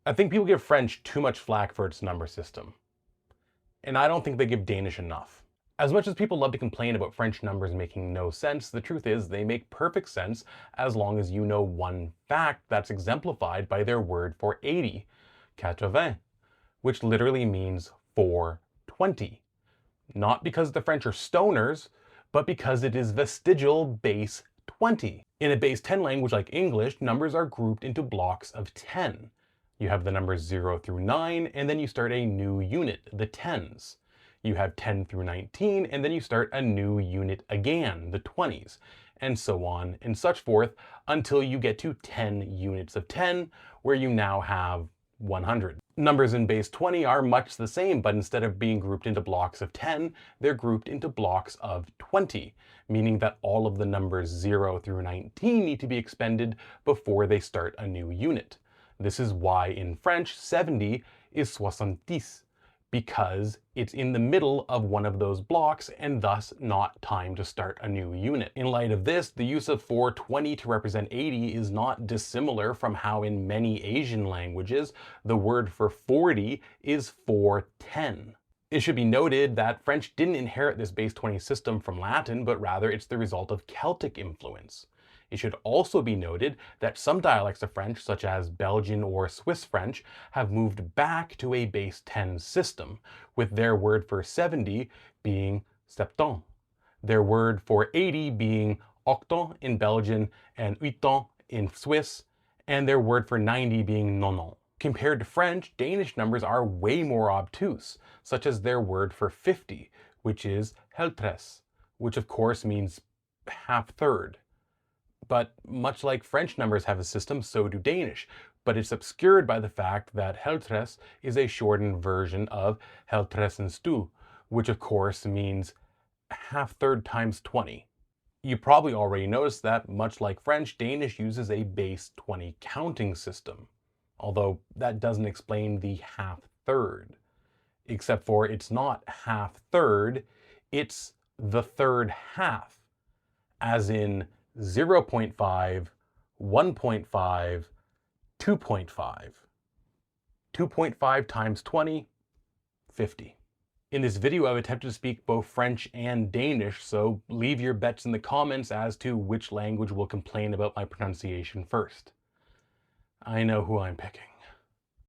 I think people give French too much flack for its number system, and I don't think they give Danish enough. As much as people love to complain about French numbers making no sense, the truth is they make perfect sense as long as you know one fact that's exemplified by their word for 80, 80, which literally means 420. Not because the French are stoners, but because it is vestigial base 20. In a base 10 language like English, numbers are grouped into blocks of 10. You have the numbers 0 through 9, and then you start a new unit, the tens. You have 10 through 19, and then you start a new unit again, the 20s, and so on and such forth until you get to 10 units of 10, where you now have 100. Numbers in base 20 are much the same, but instead of being grouped into blocks of 10, they're grouped into blocks of 20, meaning that all of the numbers 0 through 19 need to be expended before they start a new unit. This is why in French, 70 is 70, because it's in the middle of one of those blocks and thus not time to start a new unit. In light of this, the use of 420 to represent 80 is not dissimilar from how in many Asian languages, the word for 40 is 410. It should be noted that French didn't inherit this base 20 system from Latin, but rather it's the result of Celtic influence. It should also be noted that some dialects of French, such as Belgian or Swiss French, have moved back to a base 10 system, with their word for 70 being septembre, their word for 80 being octant in Belgian and huitant in Swiss, and their word for 90 being nonan. Compared to French, Danish numbers are way more obtuse, such as their word for 50, which is heltres, which of course means half-third. But much like French numbers have a system, so do Danish, but it's obscured by the fact that heltres is a shortened version of heltresenstu, which of course means half-third times 20. You probably already noticed that, much like French, Danish uses a base 20 counting system, although that doesn't explain the half-third, except for it's not half-third, it's the third half, as in 0.5, 1.5, 2.5. 2.5 times 20, 50. In this video, I've attempted to speak both French and Danish, so leave your bets in the comments as to which language will complain about my pronunciation first. I know who I'm picking.